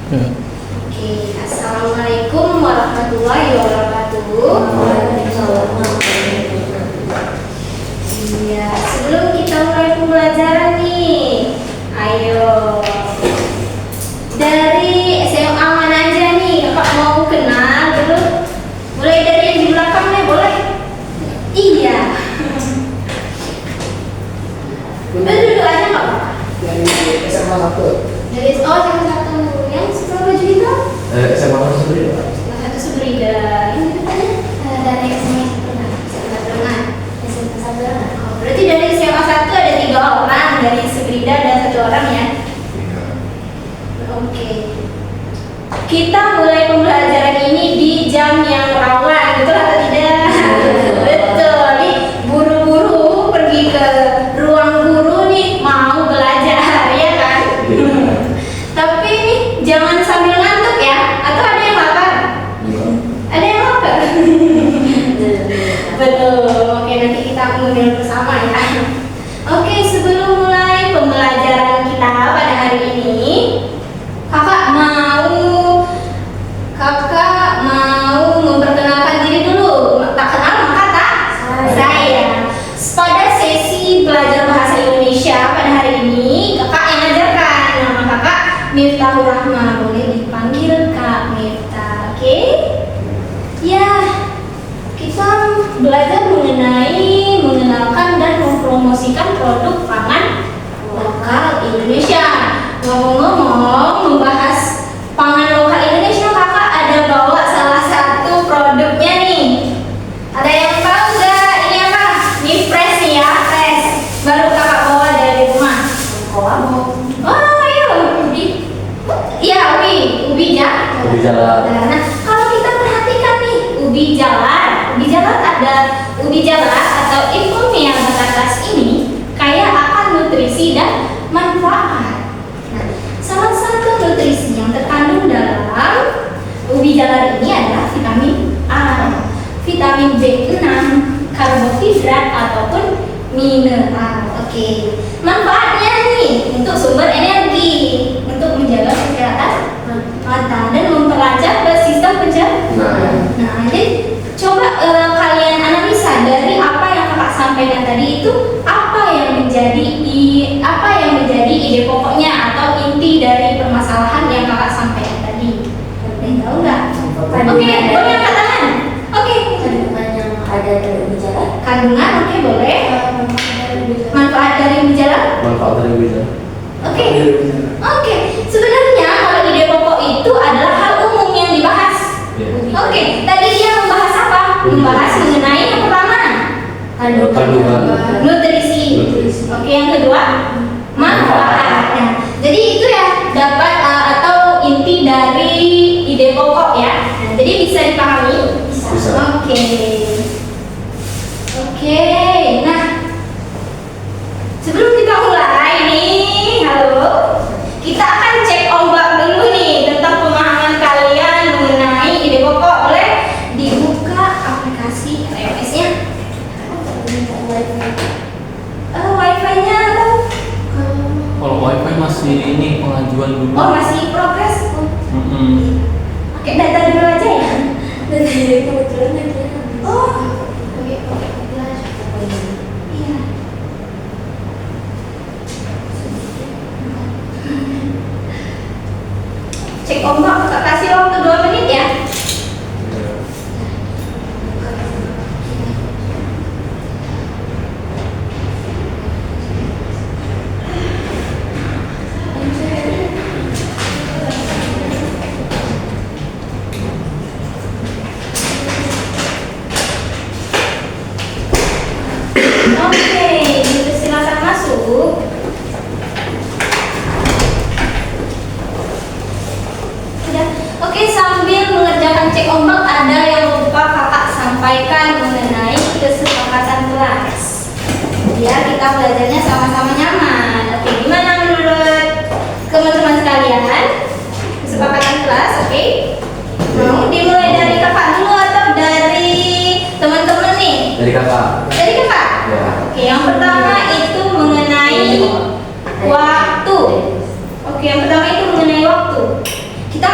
Ya. Oke, assalamualaikum warahmatullahi wabarakatuh. Iya, sebelum kita mulai pembelajaran nih, ayo dari SMA mana aja nih, kakak mau kenal dulu. Mulai dari yang di belakang nih, boleh? Iya. Udah duduk aja nggak apa-apa. Dari SMA 1. Dari SMA 1 yang sebelah baju hitam. SMA 1 sendiri ya? Salah satu Subrida ini katanya dari SMA pernah SMA Sabrana. Oh, berarti dari SMA 1 ada 3 orang, dari Subrida ada 1 orang ya. Oke. Kita mulai pembelajaran ini di jam yang rawan, betul atau tidak? Betul. Nih buru-buru pergi ke ruang guru nih mau belajar ya kan? Tapi nih jangan sambil ngantuk ya, atau ada yang lapar? Ada yang lapar? Betul. Oke, nanti kita ngemil bersama ya. Oke, sebelum mulai pembelajaran kita pada hari ini, kakak mau memperkenalkan diri dulu. Tak kenal maka tak saya. Pada sesi belajar bahasa Indonesia pada hari ini, kakak yang ajarkan. Nama kakak Miftahul Rahma, boleh dipanggil Kak Miftah, oke? Ya, kita belajar mengenalkan dan mempromosikan produk pangan lokal Indonesia. Ngomong-ngomong, membahas pangan lokal Indonesia, kakak ada bawa salah satu produknya nih. Ada yang tahu nggak ini apa? Ini fresh nih ya, fresh. Baru kakak bawa dari rumah. Oh, ayo, ubi. Iya, ubi jalan. Ubi jalan. Nah, kalau kita perhatikan nih, ubi jalan ada ubi jalan atau Infomia Batatas ini kaya akan nutrisi dan manfaat. Nah, salah satu nutrisi yang terkandung dalam ubi jalar ini adalah vitamin A, vitamin B6, karbohidrat ataupun mineral. Oke. Manfaatnya nih untuk sumber energi, untuk menjaga kesehatan mata dan memperlancar sistem pencernaan. Nah, jadi coba kalian analisa dari apa yang kakak sampaikan tadi itu apa yang menjadi ide pokoknya atau inti dari permasalahan yang kakak sampaikan tadi. Kalian tahu nggak? Oke, boleh angkat tangan. Oke. Kandungan yang ada dari ubi jalar. Kandungan, oke boleh. Manfaat dari ubi jalar. Oke. Oke. Sebenarnya kalau ide pokok itu adalah hal umum yang dibahas. Oke. Tadi dia membahas apa? Membahas mengenai yang pertama Kandungan. nutrisi. Oke, yang kedua manfaat. Nah, jadi itu ya dapat atau inti dari ide pokok ya. Nah, jadi bisa dipahami? Bisa. Oke. Oke. Nah, sebelum kita mulai nih, halo, kita akan cek ombak dulu nih tentang pemahaman kalian mengenai ide pokok. Boleh dibuka aplikasi iOS-nya. Wi-Fi-nya atau? Kalau wifi masih ini pengajuan dulu. Oh, masih progres. Oke, data dulu aja ya. Kebetulan lagi habis. Oh, oke, iya. Cek ombak, kakak kasih waktu 2 menit ya. Oke, silakan masuk. Sudah. Oke, sambil mengerjakan cek ombak, ada yang lupa kakak sampaikan mengenai kesepakatan kelas. Biar kita belajarnya sama-sama nyaman. Oke, gimana menurut teman-teman sekalian? Kesepakatan kelas, oke? Mau dimulai dari kakak dulu atau dari teman-teman nih? Dari kakak. Dari kakak? Ya. Oke, yang pertama itu mengenai waktu. Oke, yang pertama itu mengenai waktu. Kita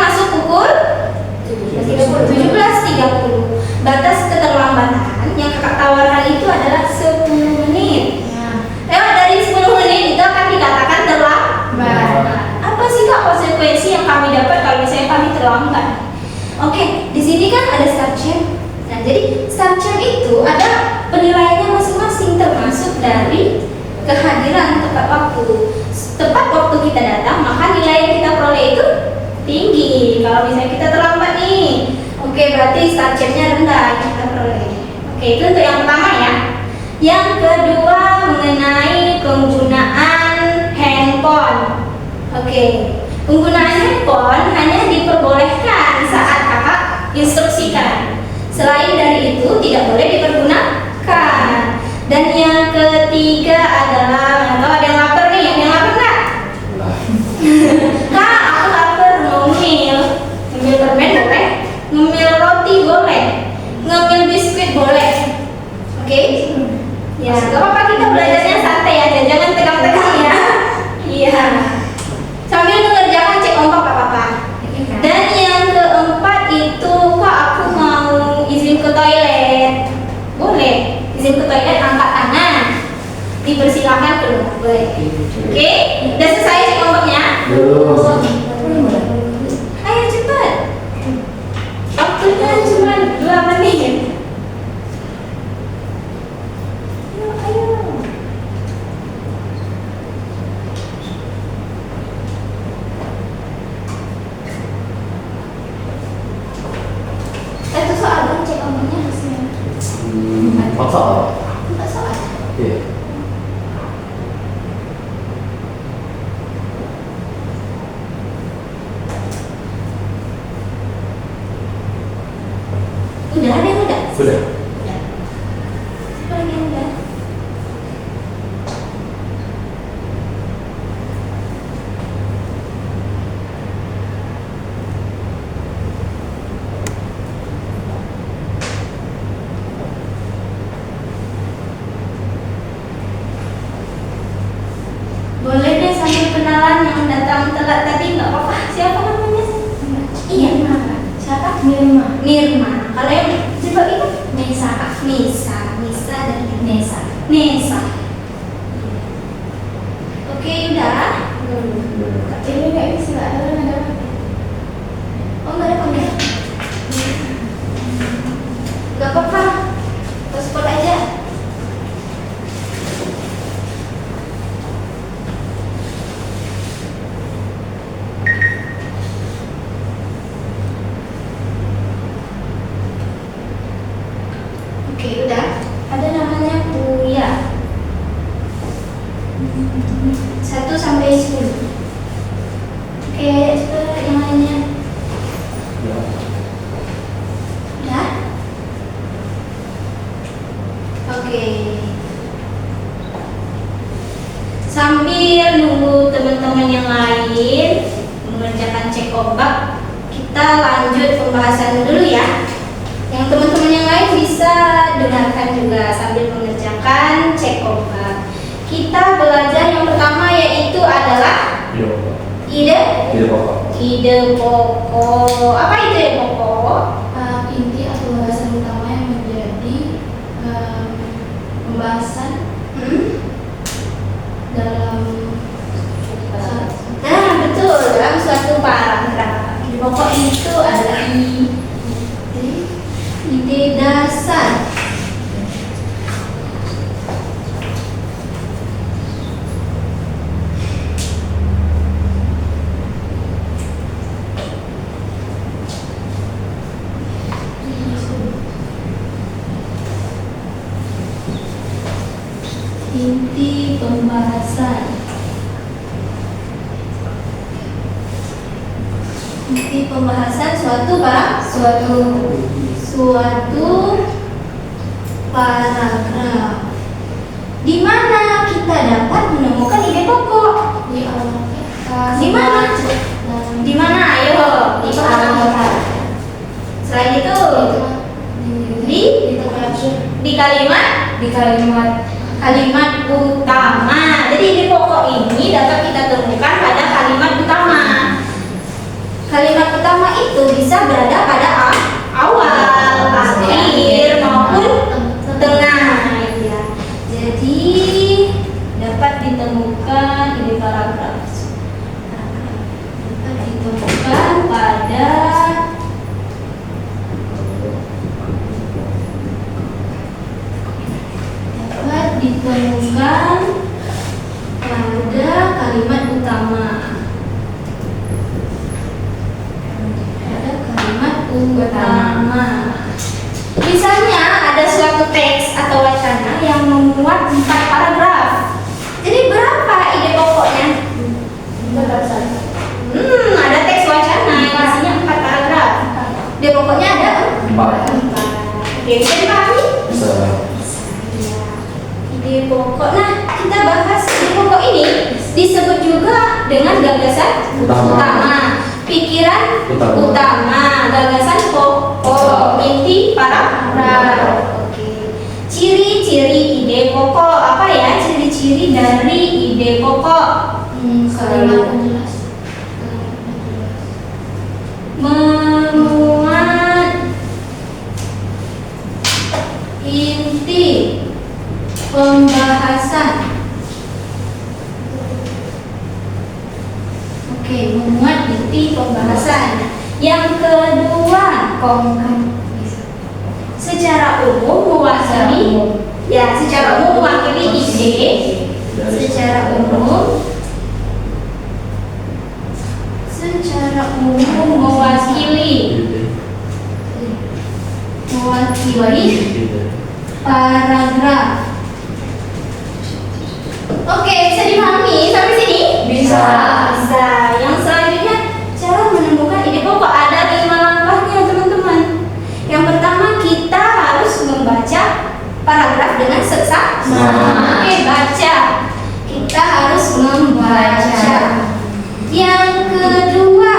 terlambat. Oke, di sini kan ada start jam. Nah, jadi start jam itu ada penilaiannya masing-masing, termasuk dari kehadiran tepat waktu. Tepat waktu kita datang, maka nilai yang kita peroleh itu tinggi. Kalau misalnya kita terlambat nih, oke, berarti start jamnya rendah yang kita peroleh. Oke, itu untuk yang pertama ya. Yang kedua mengenai penggunaan handphone. Oke, penggunaan handphone hanya diperbolehkan saat kakak instruksikan. Selain dari itu tidak boleh dipergunakan. Dan yang ketiga adalah, atau ada yang lapar nih, ada yang lapar nggak? Lah. Kak, aku lapar, mau ngemil. Ngemil permen boleh, ngemil roti boleh, ngemil biskuit boleh. Oke? Ya, gak apa-apa, kita belajarnya santai aja, jangan tegang-tegang ya. Iya. Sambil mengerjakan cek ombak gak apa-apa. Dan yang keempat itu, kak aku mau izin ke toilet. Boleh, izin ke toilet angkat tangan. Dipersilakan keluar, boleh. Oke? Udah selesai cek ombaknya? Belum. Ayo cepat. Waktunya cuma 2 menit. Ayo. Satu soal dong cek ombaknya hasilnya. 4 soal. 4 soal. Iya. Udah ada yang udah? Sudah. Udah. Siapa lagi yang udah? Boleh deh sambil kenalan yang datang telat tadi, nggak apa-apa. Siapa namanya? Iya, siapa? Nirma. Kalau yang coba itu Nisa dan Nesa. Oke, udah. Ini nggak bisa ada. Oh, nggak ada panggilan. Nggak apa-apa. Paspor aja. Oke, udah. Ada namanya Buya. 1 sampai 10. Oke, coba yang lainnya. Ya. Udah? Oke. Sambil nunggu teman-teman yang lain mengerjakan cek ombak, kita lanjut pembahasan dulu ya. Yang teman-teman yang lain bisa dengarkan juga sambil mengerjakan cek ombak. Kita belajar yang pertama yaitu adalah ide pokok. ide pokok. Apa ide pokok? Inti atau bahasan utama yang menjadi pembahasan dalam Nah, betul, dalam suatu paragraf. Ide pokok itu adalah ide dasar. Inti pembahasan. Inti pembahasan suatu paragraf. Di mana kita dapat menemukan ide pokok? Di mana? Di mana? Ayo. Selain itu, di kalimat utama. Jadi ide pokok ini dapat kita temukan pada kalimat utama. Kalimat utama itu bisa berada pada awal, akhir maupun tengah. Ya. Jadi dapat ditemukan ide paragraf. Dapat ditemukan pada utama. Misalnya ada suatu teks atau wacana yang memuat 4 paragraf. Jadi berapa ide pokoknya? Ada teks wacana yang isinya 4 paragraf. Ide pokoknya ada 4. Oke, bisa dipahami? Bisa. Ide pokok. Nah, kita bahas ide pokok ini disebut juga dengan gagasan utama, pikiran utama, gagasan pokok, inti paragraf. Oke. Ciri-ciri ide pokok apa ya? Ciri-ciri dari ide pokok. Kalimat penjelas. Memuat inti pembahasan. Oke, memuat inti pembahasan. Yang kedua, konkret. Secara umum mewakili, ya secara umum mewakili ide. Secara umum mewakili paragraf. Oke, bisa dipahami sampai sini? Bisa. Bisa. Yang selanjutnya, cara menemukan ide pokok ada 5 langkahnya, teman-teman. Yang pertama, kita harus membaca paragraf dengan seksama. Oke, baca. Kita harus membaca. Yang kedua,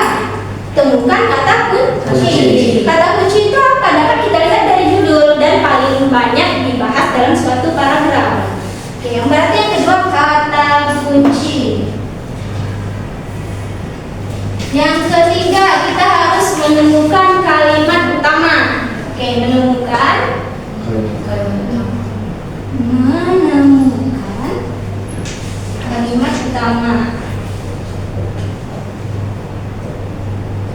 temukan kata kunci. Kata kunci itu apa? Dapat kita lihat dari judul dan paling banyak dibahas dalam suatu paragraf. Oke, yang berarti yang kedua kata kunci. Yang ketiga, kita harus menemukan kalimat utama. Oke, menemukan kalimat utama.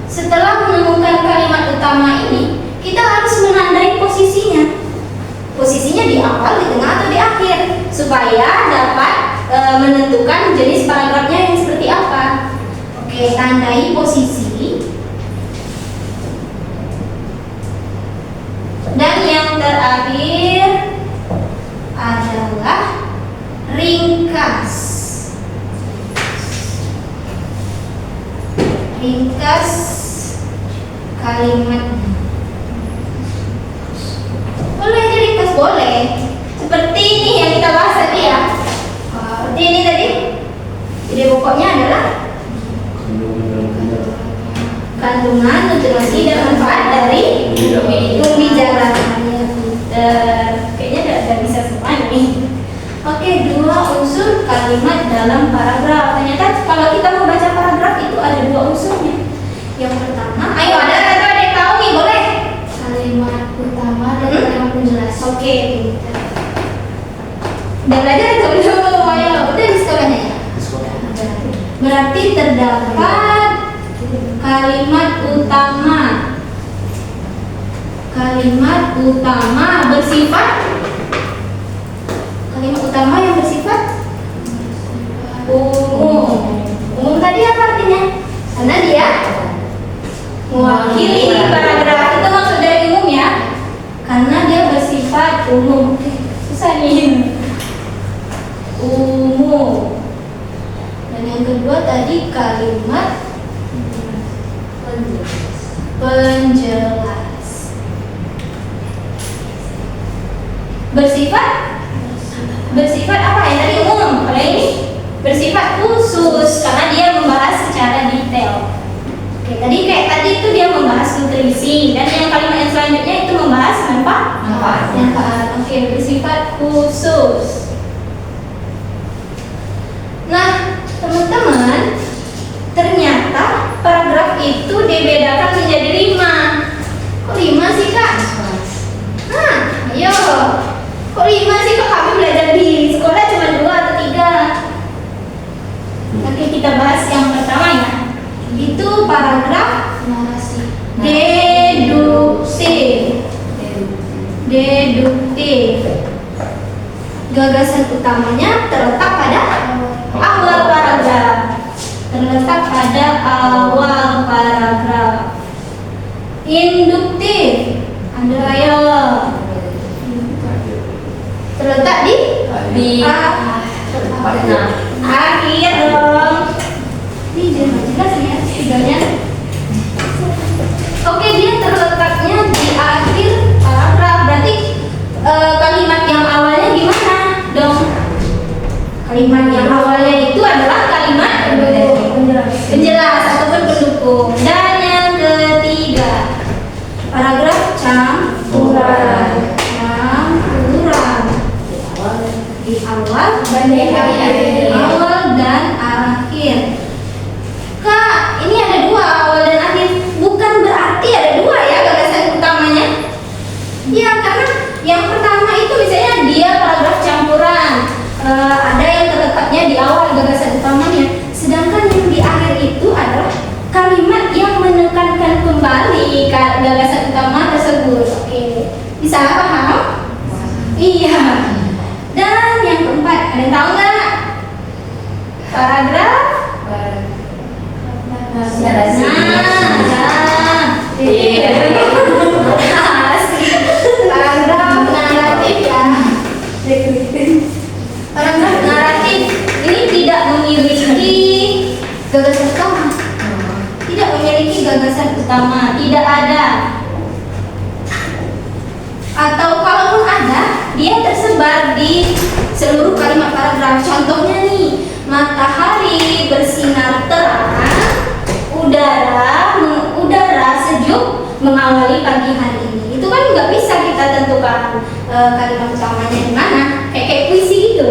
Setelah menemukan kalimat utama ini, kita harus menandai posisinya. Posisinya di awal, di tengah, atau di akhir, supaya dapat menentukan jenis paragrafnya yang seperti apa. Oke, tandai posisi. Dan yang terakhir adalah ringkas. Ringkas kalimat. Boleh diringkas, boleh. Seperti ini yang kita bahas tadi ya. Seperti ini tadi. Ide pokoknya adalah kandungan, nutrisi, dan manfaat dari pembicaraan. Kayaknya tidak bisa semua nih. Oke, 2 unsur kalimat dalam paragraf. Ternyata kalau kita membaca paragraf itu ada 2 unsurnya. Yang pertama, ayo ada yang tahu nih, boleh? Kalimat utama dan kalimat penjelas. Oke, udah belajar itu dulu, ayo udah di sekolahnya ya. Berarti terdapat kalimat utama. Kalimat utama bersifat. Kalimat utama yang bersifat umum. Umum tadi apa artinya? Karena dia mewakili paragraf. Itu maksud dari umum ya. Karena dia bersifat umum. Susah nih. Umum. Dan yang kedua tadi kalimat penjelas. Bersifat apa ya tadi umum. Kalau ini bersifat khusus karena dia membahas secara detail. Oke, tadi itu dia membahas nutrisi, dan yang kalimat yang selanjutnya itu membahas manfaat. Oke, bersifat khusus. Nah, teman-teman, ternyata paragraf itu dibedakan menjadi 5. Kok 5 sih, Kak? Nah, ayo. Kok 5 sih? Kok kami belajar di sekolah cuma 2 atau 3? Oke, kita bahas yang pertama ya. Itu paragraf Narasi. deduktif. Gagasan utamanya terletak pada awal paragraf. Induk Akhir. Akhir dong. Ini jelas ya tiganya. Oke, dia terletaknya di akhir paragraf. Berarti kalimat yang awalnya gimana dong? Kalimat yang awalnya itu adalah kalimat penjelas ataupun pendukung. Dan yang ketiga, paragraf campuran. Campuran di awal dan di akhir. Awal dan akhir. Kak, ini ada dua, awal dan akhir. Bukan berarti ada dua ya gagasan utamanya. Ya, karena yang pertama itu misalnya dia paragraf campuran. Ada yang terletaknya di awal gagasan utamanya. Sedangkan yang di akhir itu adalah kalimat yang menekankan kembali gagasan utama tersebut. Oke, bisa paham? Iya. Dan yang keempat, ada yang tahu nggak? Paragraf. Paragraf naratif ya. Paragraf naratif ini tidak memiliki gagasan utama. Tidak memiliki gagasan utama, tidak ada. Atau kalaupun ada, dia tersebar di seluruh kalimat paragraf. Contohnya nih, matahari bersinar terang, udara sejuk mengawali pagi hari ini. Itu kan nggak bisa kita tentukan kalimat utamanya di mana. Kayak puisi gitu.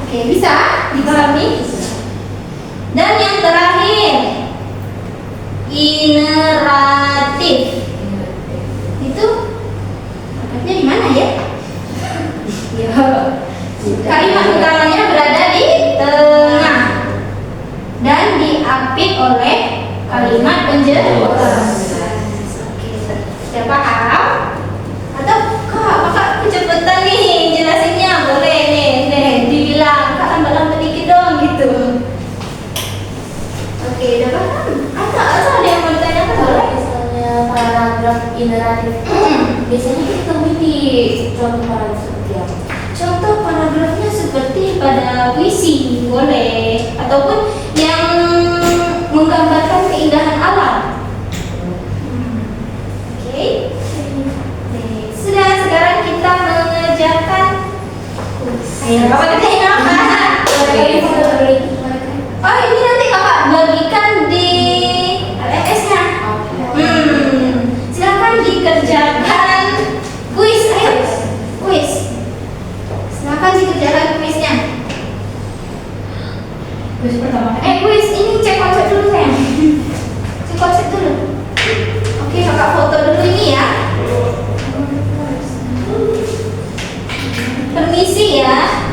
Oke, bisa dipahami? Dan yang terakhir, ineratif. Itu makanya di mana ya? Ya. Kalimat utamanya berada di tengah dan diapit oleh kalimat penjelas. Oke, sudah paham? Atau kakak kecepatan nih jelasinnya, boleh nih dibilang kak lambat-lambat dikit dong gitu. Oke, udah paham? Atau ada yang mau ditanyakan? Boleh. Misalnya paragraf ineratif, biasanya kita temui di contoh paragraf seperti apa? Contoh paragrafnya seperti pada puisi, boleh. Ataupun yang menggambarkan keindahan alam. Oke. Sudah, sekarang kita mengerjakan. Ayo, kakak kerjain apa? Oh, ini nanti kakak bagikan di LMS-nya. Silakan dikerjakan kuis. Ayo, kuis. Silakan dikerjakan kuisnya. Kuis pertama. Kuis ini cek konsep dulu sayang. Cek konsep dulu. Oke, kakak foto dulu ini ya. Permisi ya.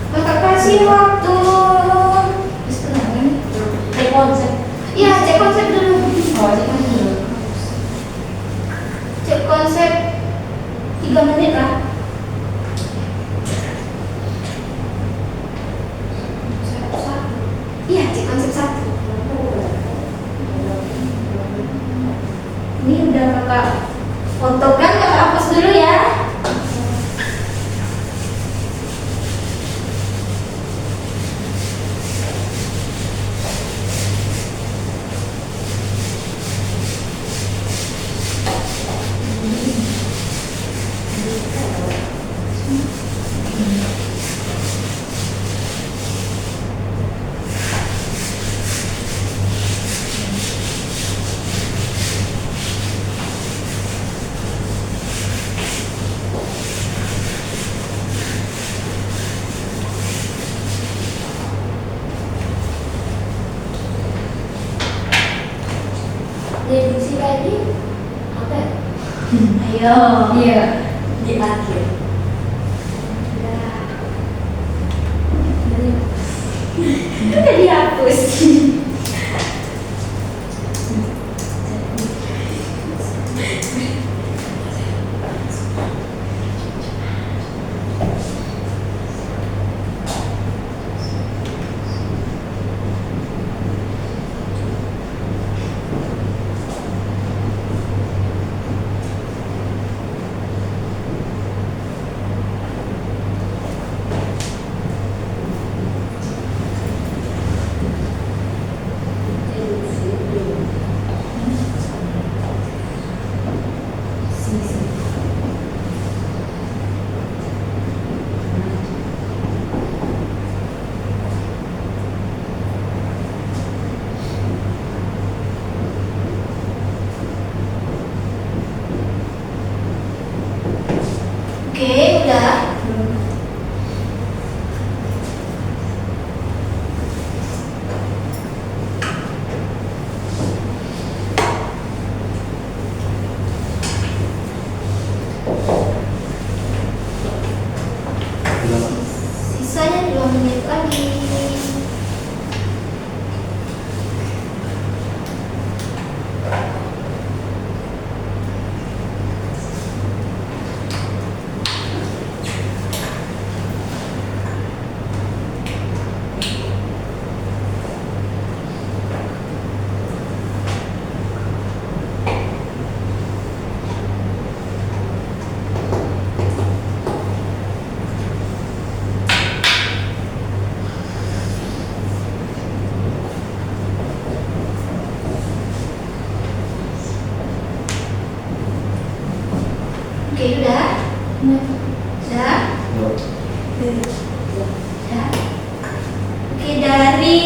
Kakak kasih waktu. Cek konsep. Iya, cek konsep dulu. Oh, cek konsep dulu. Cek konsep 3 menit lah. Iya, cek konsep 1. Ini udah kakak foto kan, kakak hapus dulu ya. Definisi tadi apa ya? Ayo. Iya, di akhir. Udah dihapus. Oke, udah. Sisanya 2 menit lagi. Oke, udah. Udah. Udah. Oke, dari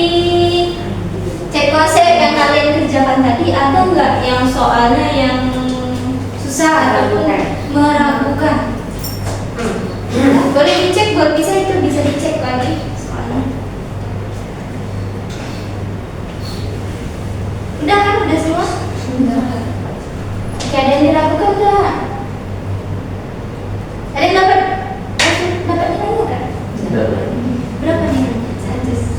cek konsep yang kalian kerjakan tadi, ada nggak yang soalnya yang susah ataupun meragukan? Boleh dicek, buat bisa itu bisa dicek lagi soalnya. Udah kan, udah semua? Udah. Oke, ada yang diragukan nggak? Ada yang dapat nilainya kan? Berapa nilainya? 100.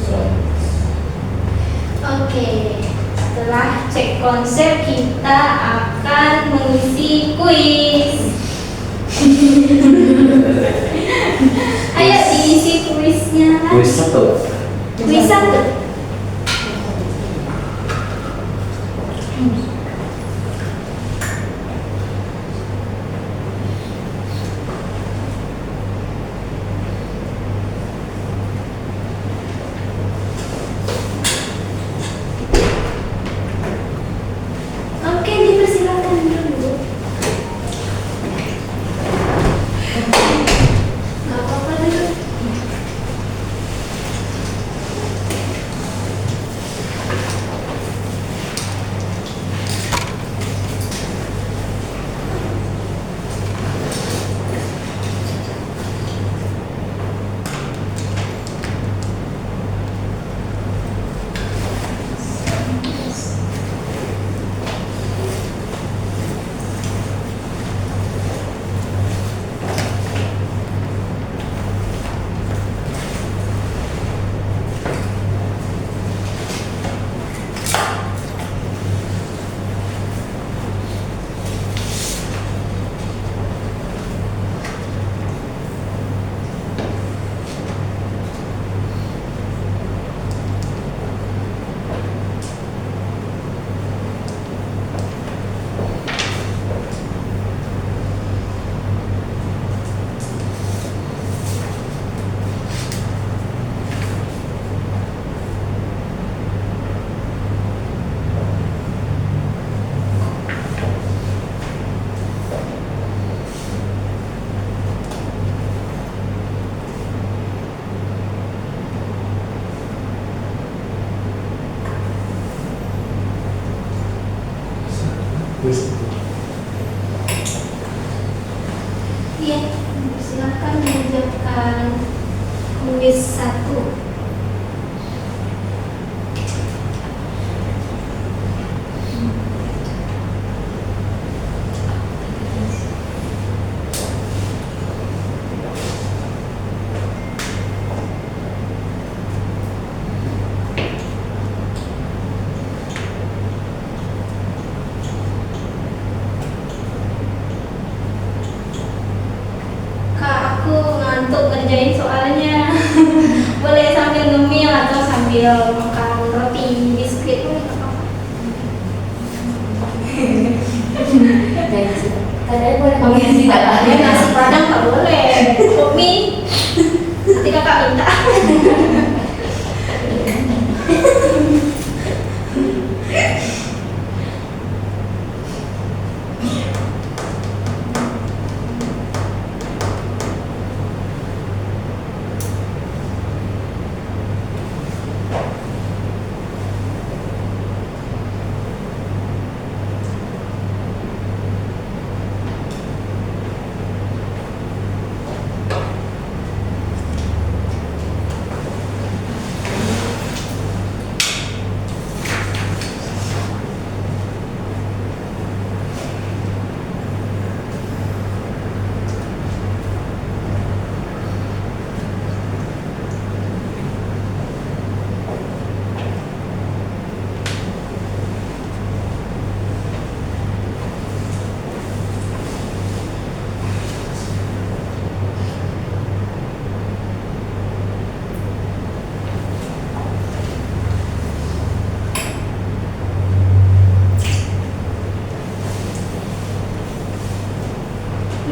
Oke, setelah cek konsep kita akan mengisi kuis. Ayo diisi kuisnya. Kuis 1. Kuis 1. Oke, dipersilakan dulu. Gak apa-apa dulu. Kuis. Iya, silakan mengerjakan kuis 1. Kak, aku ngantuk ngerjain soalnya. Boleh sambil ngemil atau sambil makan roti biskuit boleh nggak apa-apa. Kadang boleh pakai nasi padang. Ya, nasi padang nggak boleh. Mie, nanti kakak minta.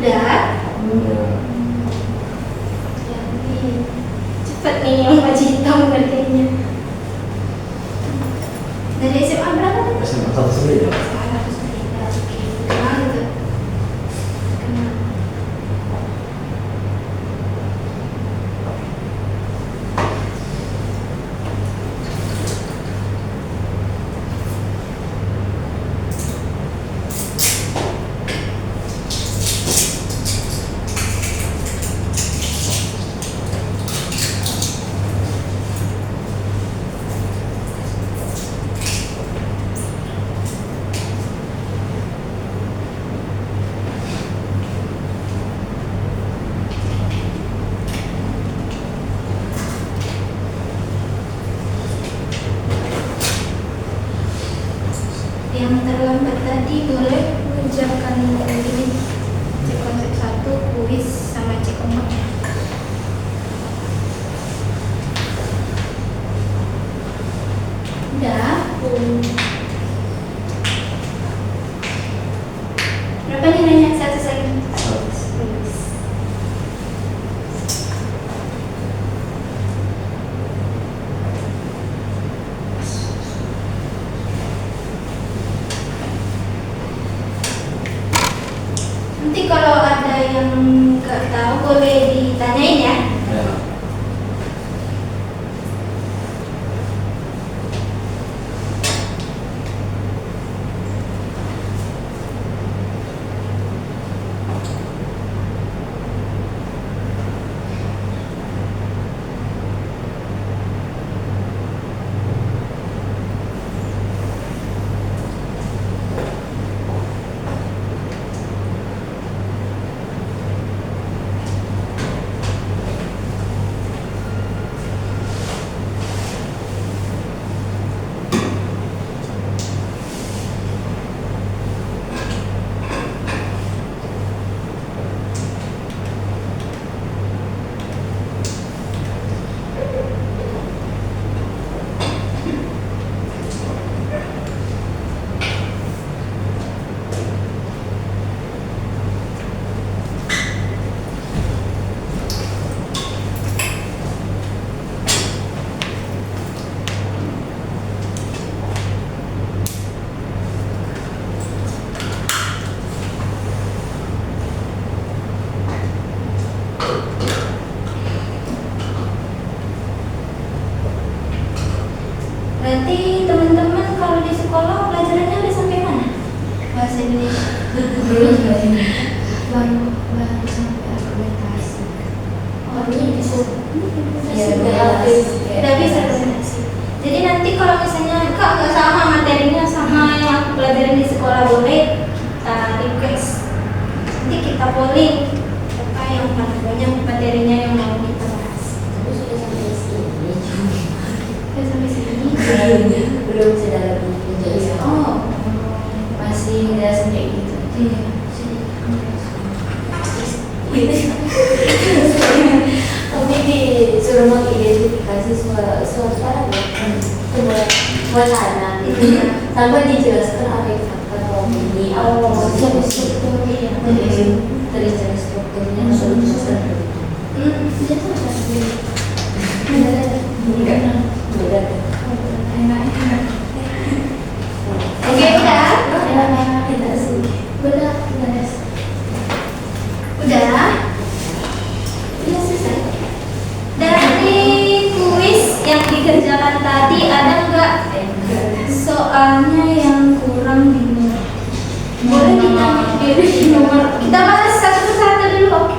Udah. Ya. Jadi cepet nih yang baju hitam ngertinya. Dari SMA berapa tuh? SMA 1 ya. Harus beda. Oke, kenal gitu. Kenal. Yang terlambat tadi boleh mengerjakan ini cek konsep 1, kuis sama cek ombaknya. Udah. Berapa nilainya? 1 lagi. Kuis. Nanti kalau ada yang nggak tahu boleh ditanyain ya. Ya. Berarti teman-teman kalau di sekolah pelajarannya udah sampai mana? Bahasa Indonesia. Belum baru sampai argumentasi. Oh, ini bisa. Ya, Udah habis. Udah bisa presentasi. Jadi nanti kalau misalnya Kak nggak sama materinya sama yang aku pelajarin di sekolah boleh kita request. Nanti kita polling apa yang paling banyak materinya yang mau kita bahas. Tapi sudah sampai sini. Udah sampai sini. Belum sudah lebih menjadi. Oh, Masih nggak sampai gitu. iya. Tapi disuruh mengidentifikasi suatu paragraf itu wacana sampai dijelaskan apa itu fakta opini Jadi struktur iya. terjelas strukturnya lalu dijelaskan Dia tuh ada di enggak Oke, udah. tidak sih Udah. Udah. Udah selesai. Dari kuis yang dikerjakan tadi ada nggak soalnya yang kurang dinilai? Boleh ditanya di nomor. Kita bahas satu persatu dulu. Oke.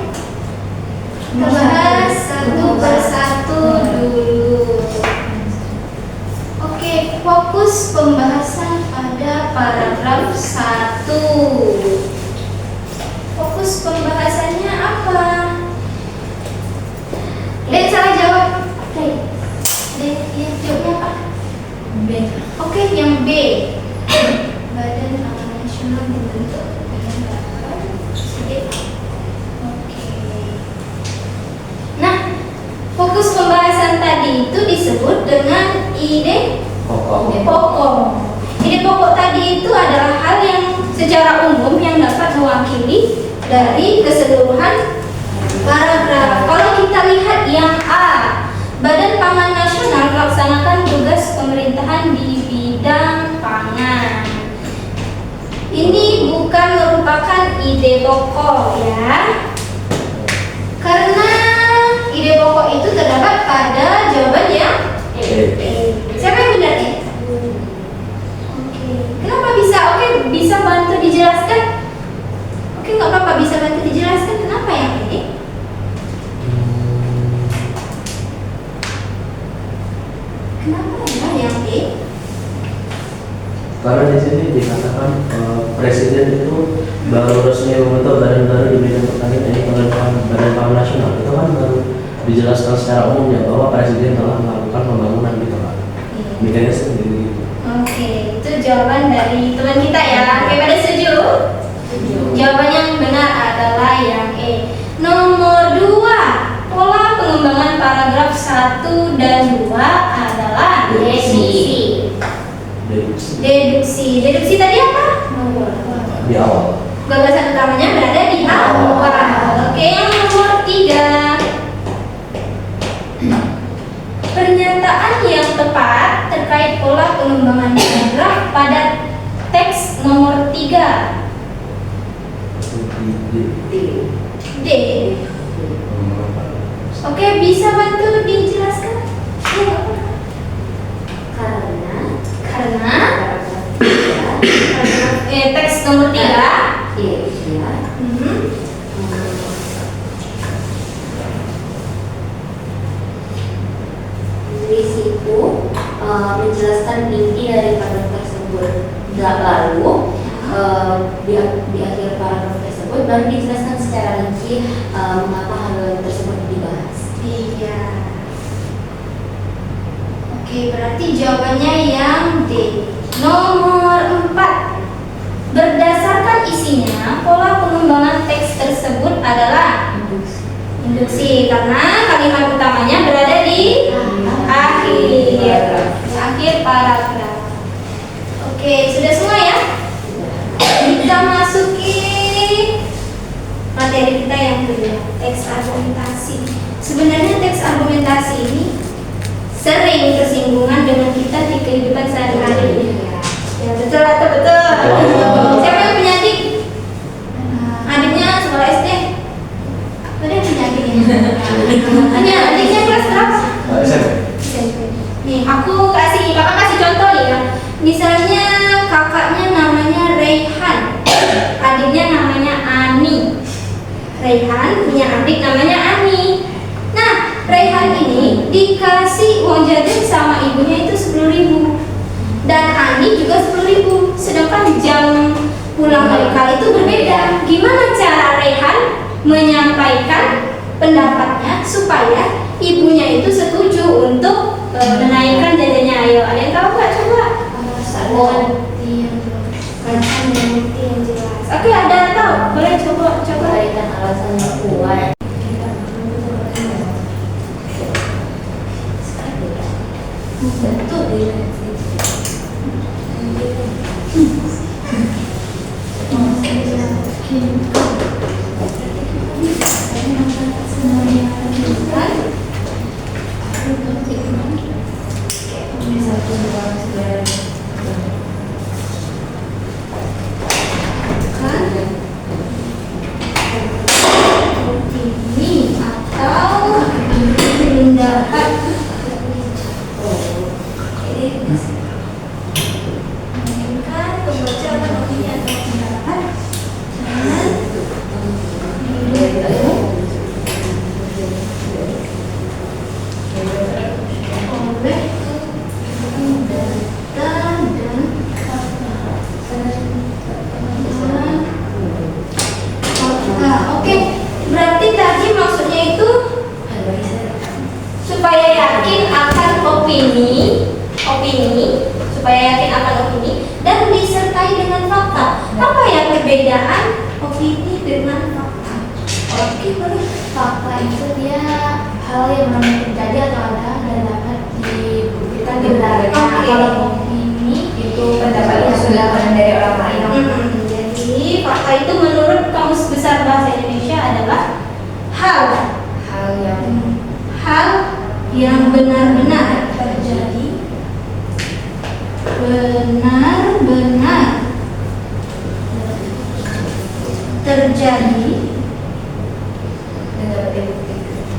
Kita bahas satu persatu dulu. Oke, fokus pembahasan pada paragraf 1. Fokus pembahasannya apa? Dek salah jawab. Dek, ya jawabnya apa? B Oke, yang B. Badan Pangan Nasional membentuk sedikit. Oke. Nah, fokus pembahasan tadi itu disebut dengan ide pokok. Ide pokok tadi itu adalah hal yang secara umum yang dapat mewakili dari keseluruhan paragraf. Kalau kita lihat yang A, Badan Pangan Nasional melaksanakan tugas pemerintahan di bidang pangan. Ini bukan merupakan ide pokok ya, karena ide pokok itu terdapat pada jawaban yang siapa yang benar nih? Oke, kenapa bisa? Oke, bisa bantu dijelaskan? Oke, nggak apa-apa, bisa bantu dijelaskan kenapa yang ini? Kenapa ya yang ini? Karena di sini dikatakan presiden itu baru resmi membentuk badan baru di bidang pertanian, ini Badan Pangan Nasional. Itu kan baru dijelaskan secara umumnya bahwa presiden telah melakukan pembangunan gitu kan. Mikirnya sendiri. Oke, itu jawaban dari teman kita ya. Oke, pada setuju? Jawaban yang benar adalah yang E. Nomor 2, pola pengembangan paragraf 1 dan 2 adalah deduksi. Deduksi tadi apa? Di awal. Gagasan utamanya berada di awal. Oke, yang nomor 3. Pernyataan yang tepat terkait pola pengembangan paragraf pada teks nomor 3. D. Oke, bisa bantu dijelaskan? Ya, karena teks nomor 3. Iya. Di situ menjelaskan inti dari paragraf tersebut. Lalu di akhir paragraf tersebut baru dijelaskan secara rinci mengapa hal tersebut dibahas. Iya. Oke, berarti jawabannya yang D. Nomor 4. Berdasarkan isinya, pola pengembangan teks tersebut adalah induksi karena kalimat utamanya berada di akhir paragraf. Oke, sudah semua ya? Kita masuki materi kita yang kedua, teks argumentasi. Sebenarnya teks argumentasi ini sering bersinggungan dengan kita di kehidupan sehari-hari. Ya, betul atau betul? Siapa yang punya adik? Adiknya sekolah SD? Ada yang punya adiknya? Hanya adiknya kelas berapa? SMP. Nih, kakak kasih contoh ya. Misalnya kakaknya namanya Reyhan, adiknya namanya Ani. Reyhan punya adik namanya Ani. Nah, Reyhan ini dikasih uang jajan sama ibunya itu 10.000 dan Ani juga 10.000. Sedangkan jam pulang mereka itu berbeda. Gimana cara Reyhan menyampaikan pendapatnya supaya ibunya itu setuju untuk menaikkan jajannya? Ayo, ada yang tahu nggak? Coba. Alasan dan bukti yang jelas. Oke, ada yang tahu? Boleh coba. Berikan alasan yang kuat. Betul. Ini atau tindakan oke, berarti tadi maksudnya itu supaya yakin akan opini, supaya yakin akan opini dan disertai dengan fakta. Apa ya perbedaan opini dengan fakta? Oke, boleh. Fakta itu dia hal yang memang terjadi atau ada dan dapat dibuktikan kebenarannya. Kalau opini itu pendapat yang sudah dari orang lain. Jadi fakta itu menurut Kamus Besar Bahasa hal hal yang benar-benar terjadi,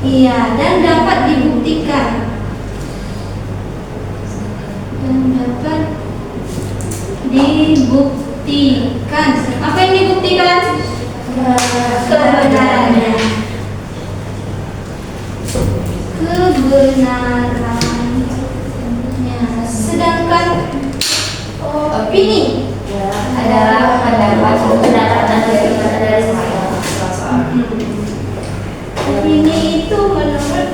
iya, dan dapat dibuktikan. Apa yang dibuktikan? Kebenarannya. Sedangkan opini adalah pendapat dari seseorang. Opini itu menurut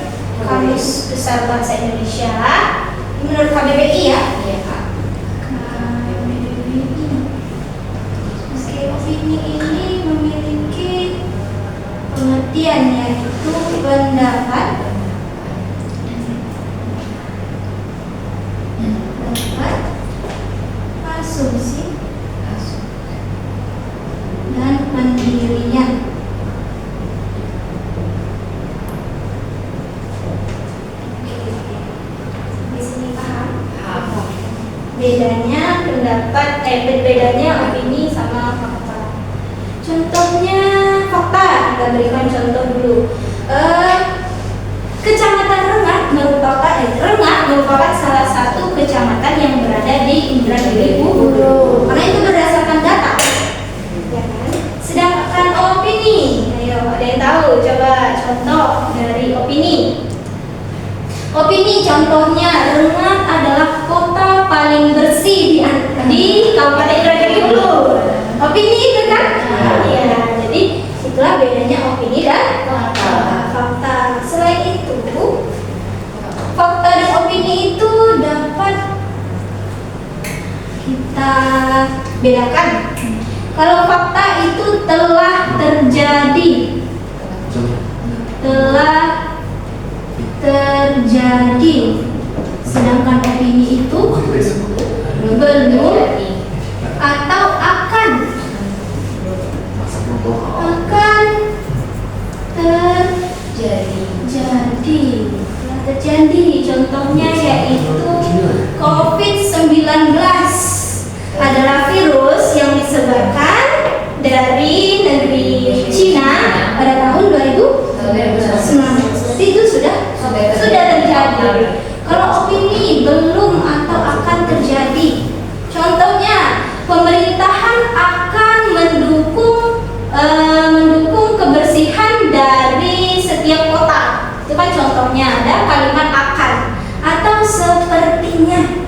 Kamus Besar Bahasa Indonesia, menurut KBBI ya. Iya, Kak. KBBI. Oke, opini ini memiliki pengertian yaitu pendapat, asumsi, dan pendirian. Di sini paham? Bedanya opini sama fakta. Contohnya fakta, kita berikan contoh dulu. Kecamatan Rengat merupakan salah satu kecamatan yang berada di Indragiri Hulu. Karena itu berdasarkan data, ya kan? Sedangkan opini, ayo ada yang tahu? Coba contoh dari opini. Opini contohnya, Rengat adalah kota paling bersih di Kabupaten Indragiri Hulu. Opini itu kan? Iya. Jadi itulah bedanya opini dan fakta. Selain itu, fakta dan opini itu dapat kita bedakan. Kalau fakta itu telah terjadi, sedangkan opini itu belum atau akan terjadi. Contohnya yaitu COVID-19 adalah virus yang disebarkan dari negeri Cina pada tahun 2019. Berarti itu sudah terjadi. Kalau opini belum atau akan terjadi, contohnya pemerintahan akan mendukung kebersihan dari setiap kota. Itu kan contohnya, ada kalimat akan atau sepertinya.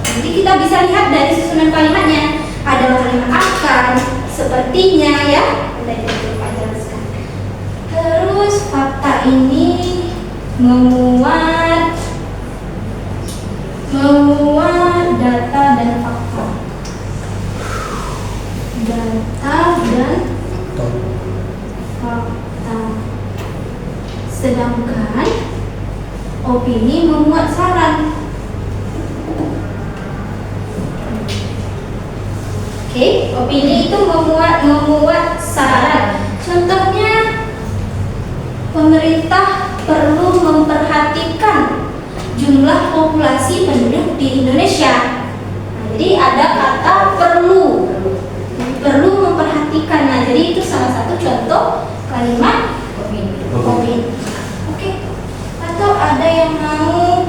Jadi kita bisa lihat dari susunan kalimatnya, ada kalimat akan, sepertinya ya. Terus fakta ini memuat data dan fakta. Sedangkan opini memuat saran. Oke, opini itu memuat saran. Contohnya, pemerintah perlu memperhatikan jumlah populasi penduduk di Indonesia. Nah, jadi ada kata perlu memperhatikan. Nah, jadi itu salah satu contoh kalimat opini. Oke. Atau ada yang mau,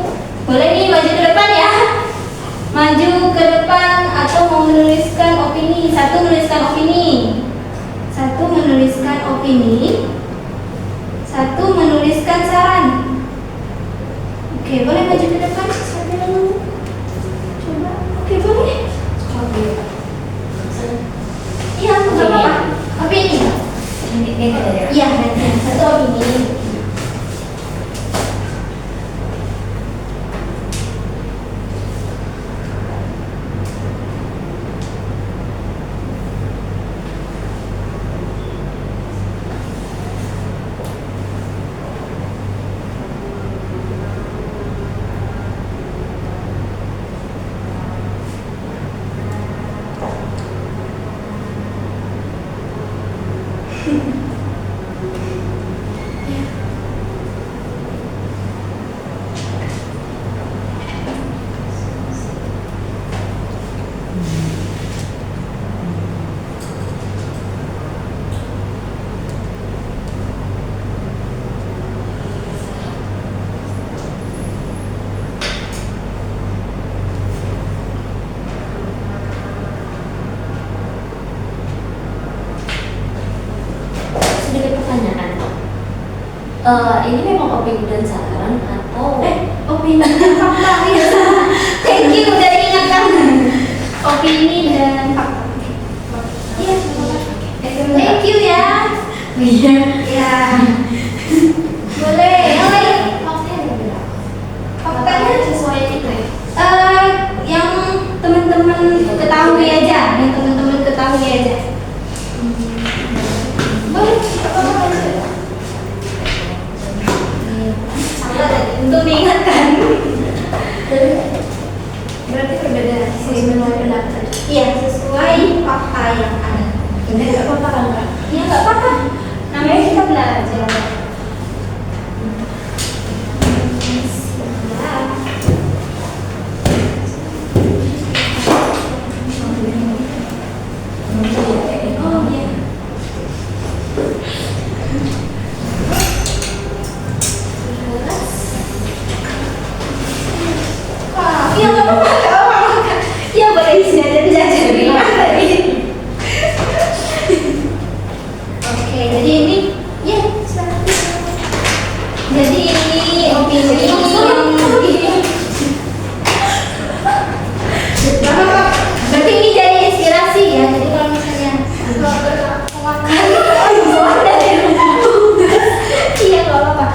boleh nih maju ke depan ya. Maju ke depan atau mau menuliskan opini. Satu menuliskan opini. Satu menuliskan saran. Oke, boleh maju ke depan. Siapa yang mau? Coba. Oke, boleh. Iya, nggak apa-apa. Opini. Iya, satu opini. Ini memang opini dan saran atau Opini dan fakta ya. Thank you udah diingatkan. Opini dan fakta. Iya, thank you ya. iya Ya. Boleh. Yang lain? Faktanya sesuai itu ya. Yang teman-teman ketahui aja, yang teman-teman ketahui aja. Boleh, apa aja. Salah tadi, untuk diingatkan. Berarti perbedaan sesuai pendapat. Iya, sesuai fakta yang ada. Benar nggak apa-apa kan Kak? Iya, nggak apa-apa. Namanya kita belajar. Oh iya. Wah, iya nggak apa-apa, nggak apa-apa. Iya boleh di sini aja belajar di mana tadi. Oke, jadi ini ya silakan. Jadi ini opini yang berarti ini jadi inspirasi ya. Jadi kalau misalnya iya nggak apa-apa.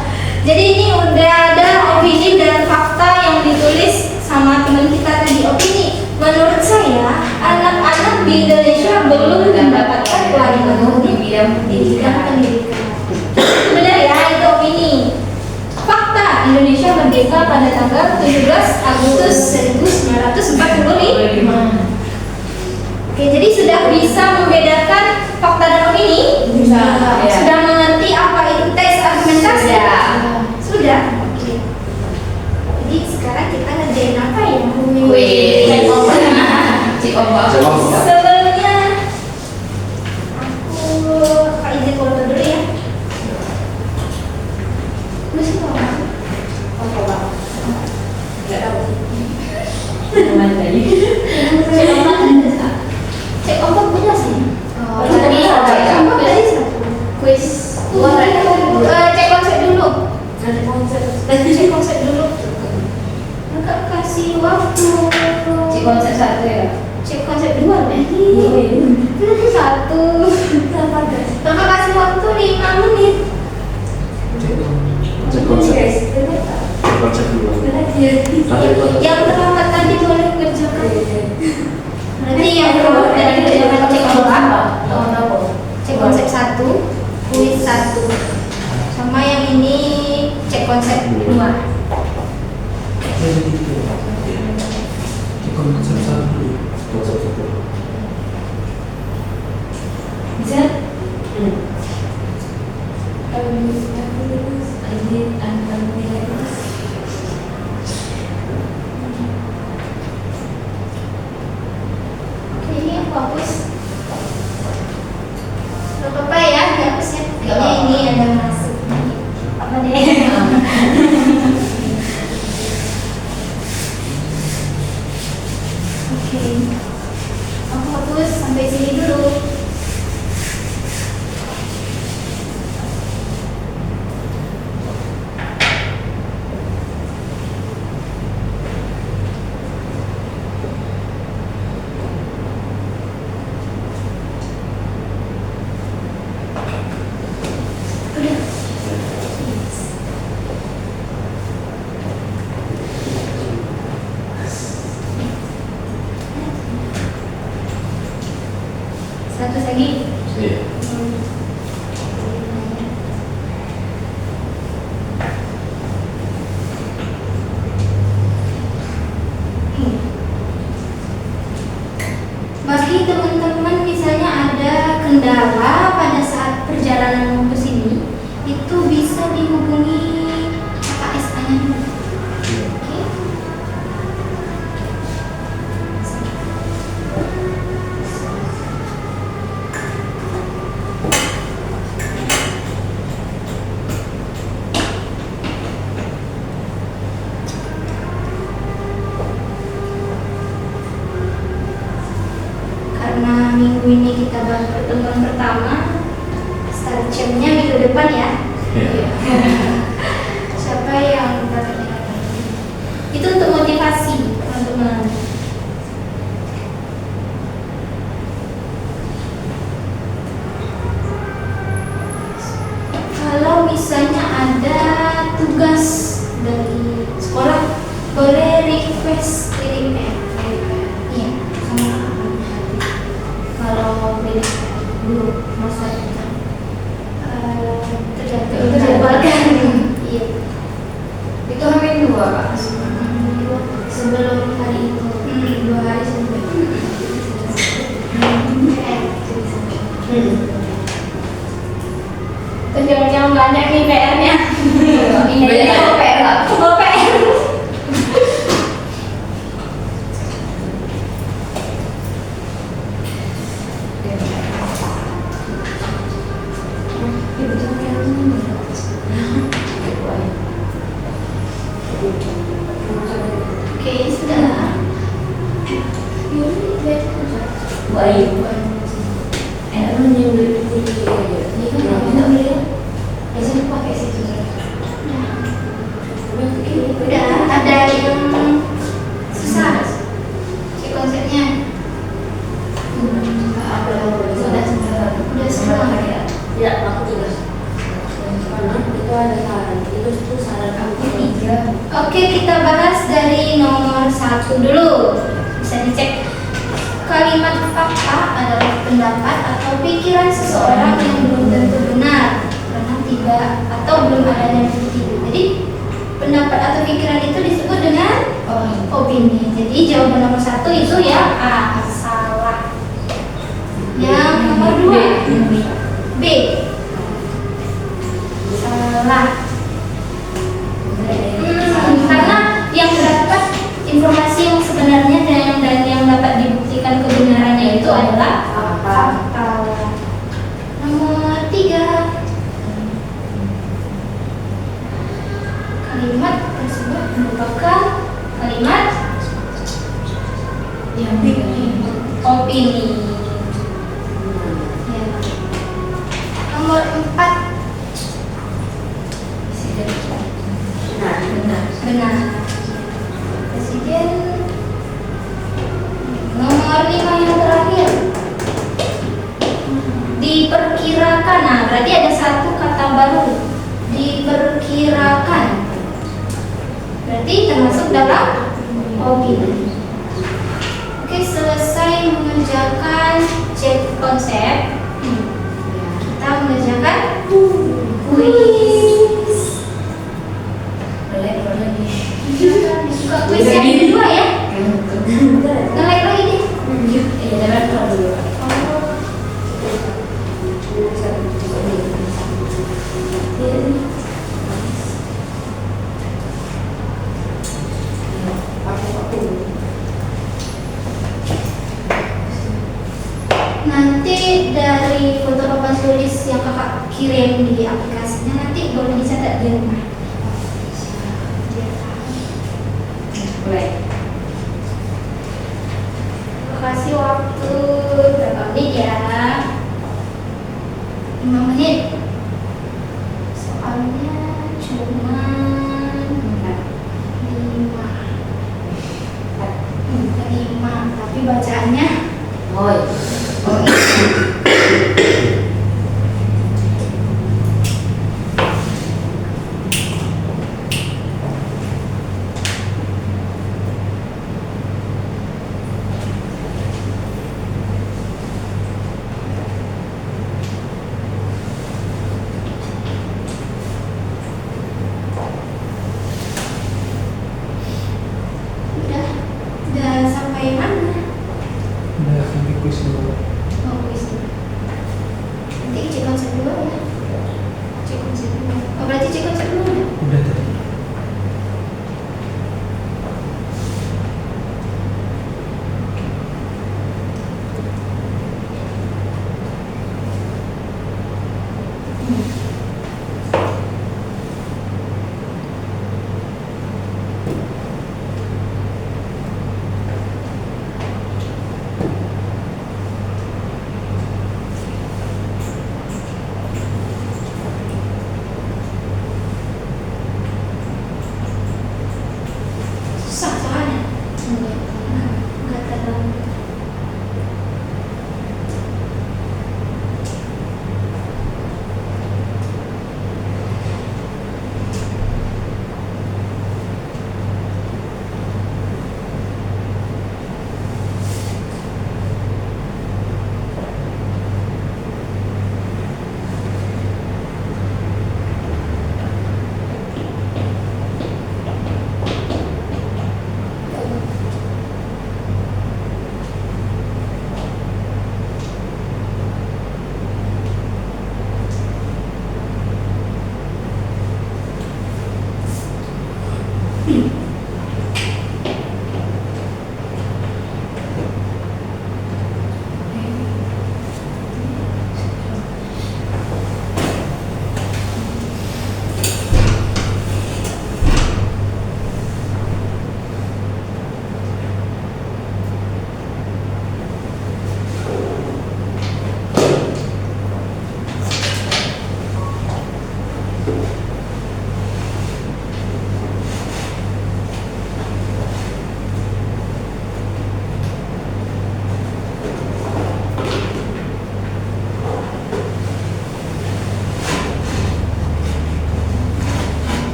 Jadi ini udah ada opini dan fakta yang ditulis sama teman kita tadi. Opini, menurut saya anak-anak di Indonesia belum mendapatkan pelayanan di bidang pendidikan. Benar ya, itu opini. Fakta, Indonesia merdeka pada tanggal 17 Agustus 1945. Oke, jadi sudah bisa membedakan fakta dan opini? Bisa, ya. Sudah mengerti apa itu teks argumentasi? Ya. Sudah. Oke. Jadi sekarang kita ngerjain apa ya? Wih. Cek ombak. Cik ombak. Sebelumnya aku izin foto dulu ya. Terus apa? Apa Pak? Nggak tahu. Cek ombak udah sih. Oh, tadi Cek ombak tadi satu. Kuis Cek konsep dulu. ada konsep. Cek konsep dulu. Kakak kasih waktu. Cik konsep satu ya. Cek konsep dua lagi. Itu satu. Kakak kasih waktu 5 menit. Cek konsep. Konsep dulu. Yang terlambat tadi boleh kerjakan. Nanti yang terlambat tadi kerjakan cek ombak. Cek konsep 1, kuis 1. Sama yang ini cek konsep 2. Konsep satu. Konsep satu. Bisa? Oke, ini aku hapus. Gak apa-apa ya, dihapus ya. Kayaknya ini ada masuk. Apa deh? Oke, aku hapus sampai sini dulu. Satu lagi. Iya. Bagi teman-teman misalnya ada kendala pada saat perjalanan mau ke sini, itu bisa dihubungi KKSA-nya dulu. Oke. Karena minggu ini kita baru pertemuan pertama, start jam-nya minggu depan ya. Iya. Siapa yang terlihat? Itu untuk motivasi teman-teman. Kalau misalnya ada tugas dari sekolah, boleh request kirim iya sama kalau dari guru masa tergantung dijadwalkan. Iya, Itu Hamin 2 Kak. Sebelum hari itu 2 hari sebelum. jangan banyak nih PR-nya. Ini apa PR Kak? Oh, PR. Oke, sudah. Bu Ayu. Enak menyulit putih aja. Ini kan nggak bisa beli ya. Biasanya pakai situ. Udah ada yang susah si konsepnya. Udah semua. Ya, aku juga. Karena itu ada saran. Itu saran aku 3. Oke, kita bahas dari nomor 1 dulu. Bisa dicek. Kalimat fakta adalah pendapat atau pikiran seseorang yang belum tentu benar karena tidak atau belum adanya bukti. Jadi pendapat atau pikiran itu disebut dengan opini. Jadi jawaban nomor 1 itu yang A, salah. Yang nomor 2 B, salah. Karena yang dapat informasi yang sebenarnya dan yang dapat dibuktikan kebenarannya itu adalah fakta. Nomor 3, kalimat tersebut merupakan kalimat yang opini. Ya. Nomor 4, benar. Presiden. Nomor 5 yang terakhir, diperkirakan. Nah, berarti ada satu kata baru, diperkirakan. Berarti termasuk dalam opini. Oke, selesai mengerjakan cek konsep. Kita mengerjakan kuis. Buka kuis yang kedua ya. Nge-like lagi deh. Nanti dari foto papan tulis yang kakak kirim di aplikasinya nanti boleh dicatat di rumah. Boleh. Kasih waktu berapa menit ya? 5 menit. Soalnya cuma 5, tapi bacaannya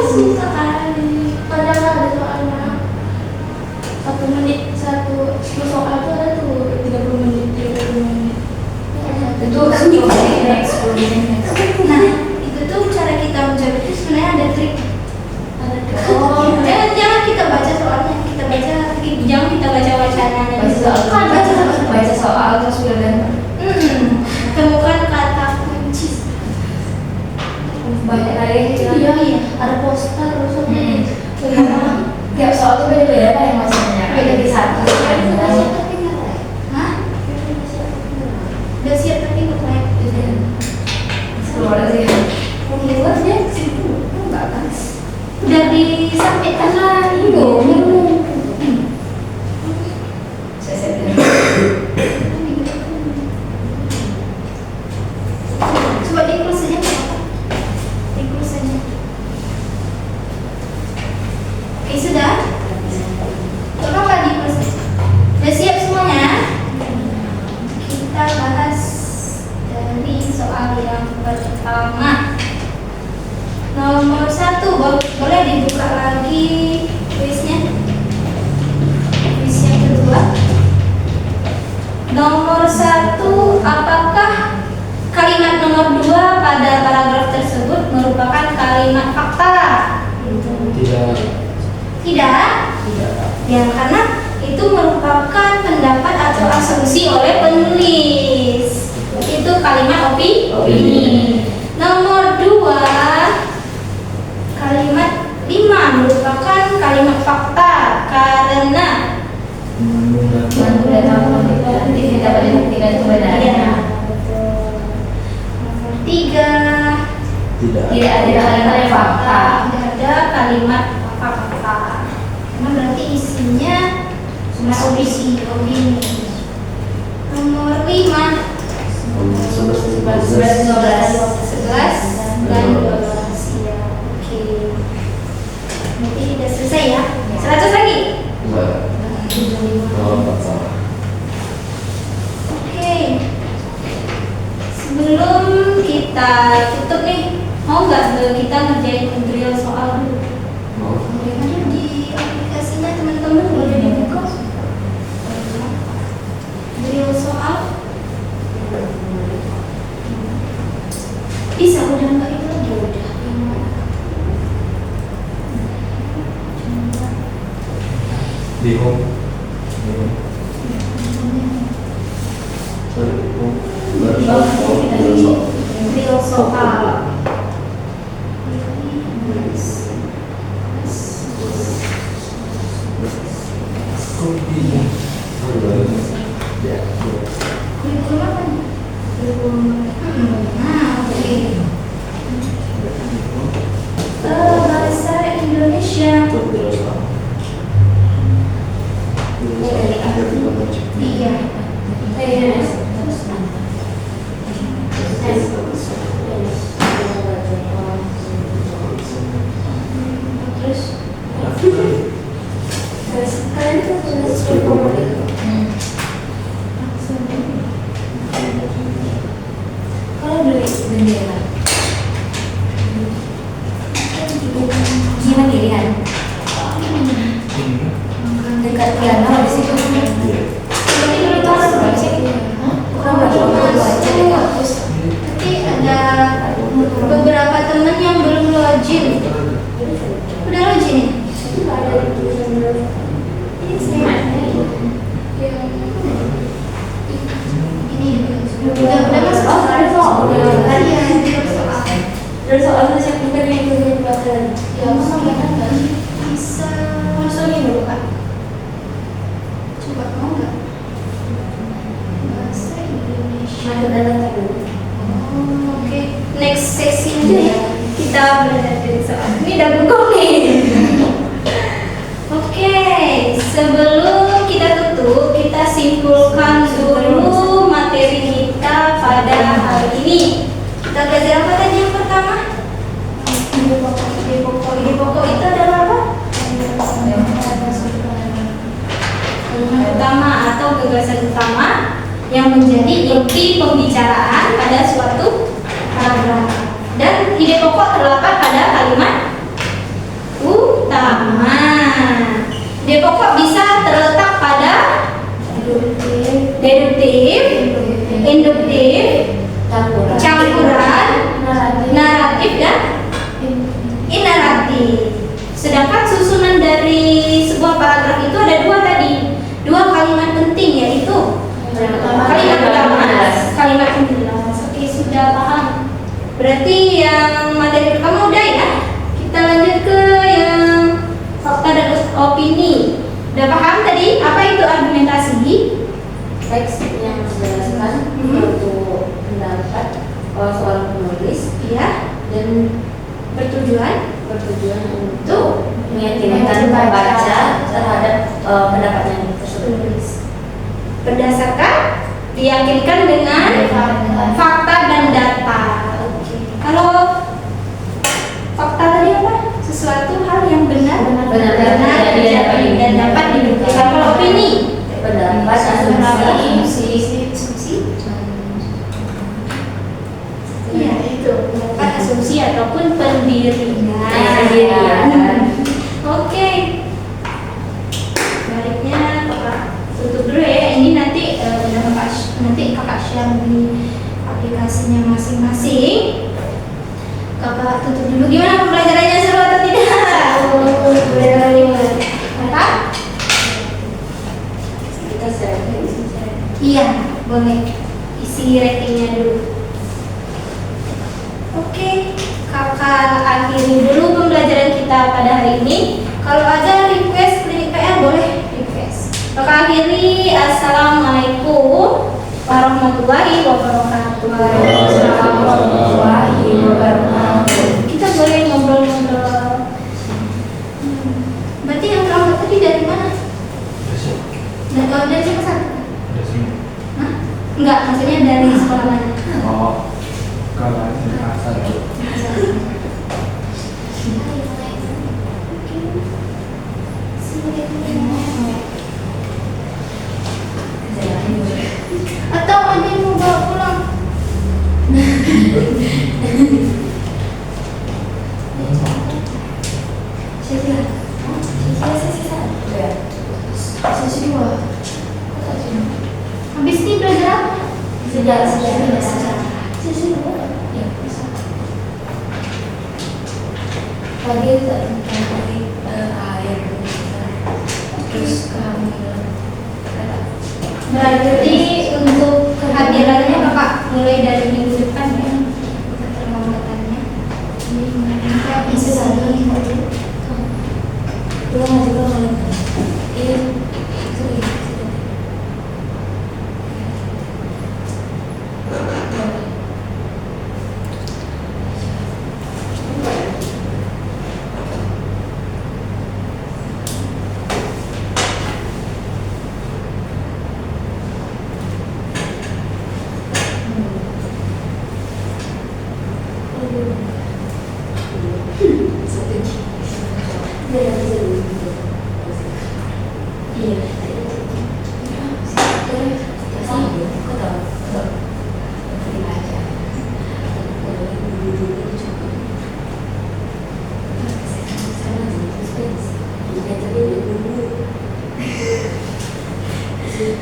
Susah kali. Padahal ada soalnya 1 menit satu soal itu ada tuh 30 menit 30 menit. Itu kan next 10 menit. Nah, itu tuh cara kita menjawab itu sebenarnya ada trik. Jangan kita baca soalnya, jangan kita baca wacananya. Baca soal terus bilang Temukan kata kunci. banyak kali Iya. ada poster terus tiap soal tuh beda-beda kan yang maksudnya beda di satu Hah? Udah siap tapi nggak naik. keluar sih Keluar deh. enggak kan Udah disampaikan lah. saya Coba di close saja nggak apa-apa. Di close saja. Oke, sudah. Coba nggak di close saja. Udah siap semuanya? Kita bahas dari soal yang pertama. Nomor 1, boleh dibuka lagi kuisnya. Kuis yang kedua. Nomor 1, apakah kalimat nomor 2 pada paragraf tersebut merupakan kalimat fakta? Tidak. Tidak. Tidak. Ya, karena itu merupakan pendapat atau asumsi oleh penulis. Itu kalimat opini. Nomor 2, kalimat 5 merupakan kalimat fakta karena tidak boleh membuktikan kebenarannya. Nomor 3, Tidak ada kalimat yang fakta. tidak ada kalimat fakta. Karena berarti isinya cuma opini. Nomor 5, 11. 11 dan 12. Ya, oke. Berarti sudah selesai ya. 100 lagi. Oke. Sebelum kita tutup nih, mau nggak kita ngerjain drill soal dulu? Ada di aplikasinya teman-teman, boleh dibuka. Drill soal. Bisa udah nggak itu lagi udah. Di home. Drill soal. Kurikulum apa nih? Nah, oke. Bahasa Indonesia. Iya. Terus Kalian tuh tulis kalau beli bendera gimana pilihan dekat piano di situ nanti ada beberapa teman yang belum login. Udah login ya? Udah masuk. dari soal siap bukan yang itu pelajaran Ya, bisa masukin dulu kan? Coba mau nggak? Bahasa Indonesia. masuk dalam tabel Oh, oke. Next sesi aja ya. Kita belajar dari soal. Ini udah buku nih. Oke, sebelum kita tutup, kita simpulkan dulu materi kita pada hari ini. Kita belajar apa tadi yang pertama? Ide pokok itu adalah apa? Kalimat utama atau gagasan utama yang menjadi inti pembicaraan pada suatu paragraf. Dan ide pokok terdapat pada kalimat Berarti yang materi pertama udah ya. Kita lanjut ke yang fakta dan opini. Udah paham tadi apa itu argumentasi? Teks yang menjelaskan suatu pendapat soal penulis Ya, dan bertujuan bertujuan untuk meyakinkan pembaca terhadap pendapatnya tersebut. berdasarkan diyakinkan dengan fakta dan data. Kalau fakta tadi apa? Sesuatu hal yang benar dan dapat dibuktikan. Kalau opini, Pendapat, asumsi. Ya, itu pendapat, asumsi ataupun pendirian. Oke. Baliknya kakak tutup dulu ya. Ini nanti kakak share di aplikasinya masing-masing. Kakak tutup dulu. Gimana pembelajarannya, seru atau tidak? Pembelajaran gimana? Mantap? kita share. Iya, boleh. Isi ratingnya dulu. Oke, kakak akhiri dulu pembelajaran kita pada hari ini. Kalau ada request klinik PR boleh request. Kakak akhiri. Assalamualaikum warahmatullahi wabarakatuh. Warahmatullahi wabarakatuh. Kita boleh ngobrol-ngobrol. Berarti yang kamu tadi dari mana? Dari siapa sana? Hah? Enggak, maksudnya dari sekolah mana? Oh, kalau di pasar tuh. Atau ada yang mau bawa pulang? Habis ini belajar apa? Sejarah. Pagi air terus kehamilan. Berarti untuk kehadirannya kakak mulai dari minggu depan ya, keterlambatannya. Bisa lagi. Belum juga malam. Iya.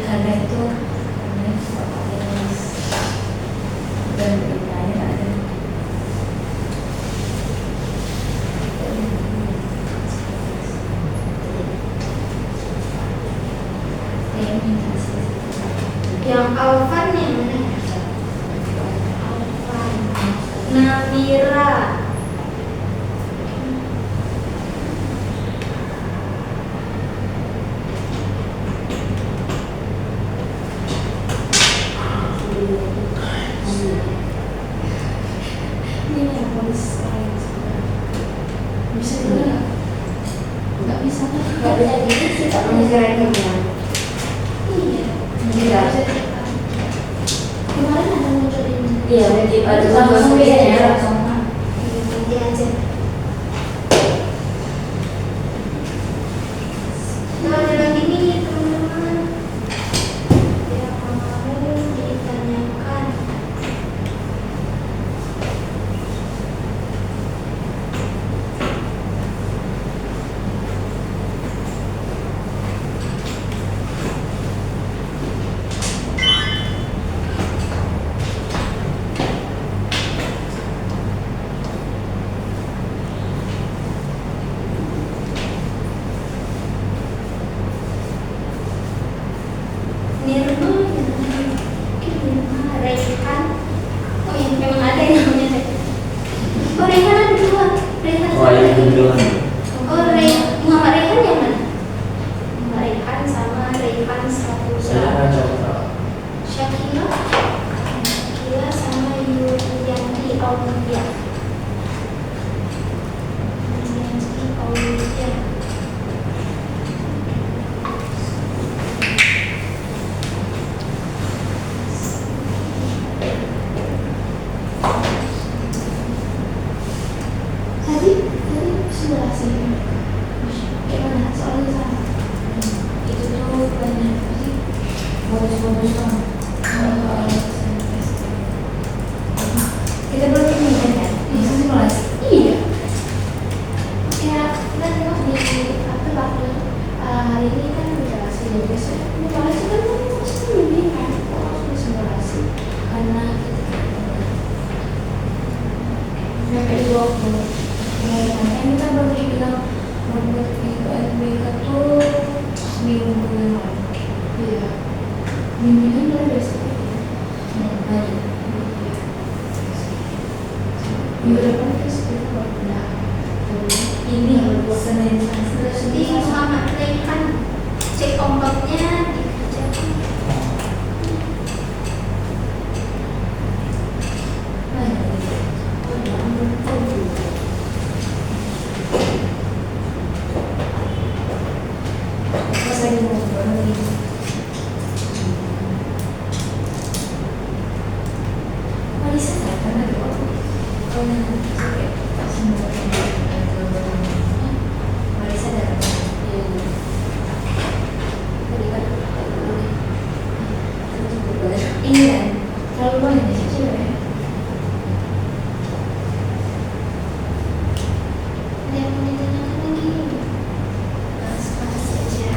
Karena itu dan beritanya ada Yang Alvan yang mana? Alvan. Namira. nggak bisa gitu sih tak menyesuaikan Iya. Kemarin ada muncul ini. iya ada langsung biasanya langsung Nanti aja. Nah, ada lagi nih teman-teman. Yang mau ditanyakan. Gundulan. Oh, Muhammad Rayhan yang mana? Muhammad Rayhan sama Rayhan Saya Saputra. coba. Syakila sama Yulianti Aulia. Yulianti Aulia. Tadi sudah sih. Gimana soalnya sama? Itu tuh banyak sih. Bagus-bagus kan. Kita belum ini kan? Simulasi. Iya. Ya, kita tengok di apa waktu hari ini kan udah hasil besok. Simulasi kan masih lebih kan? Harus simulasi karena sampai 20. Makanya kita baru dibilang membuat itu LBK tuh seminggu yang lalu. Iya. Mingguan dari besok. Hari. Minggu depan kita sudah udah. Ini Senin Jadi Muhammad Rayhan cek ombaknya dikerjakan. Iya, terlalu banyak sih cewek. Ada yang mau ditanyakan lagi? Bahas saja.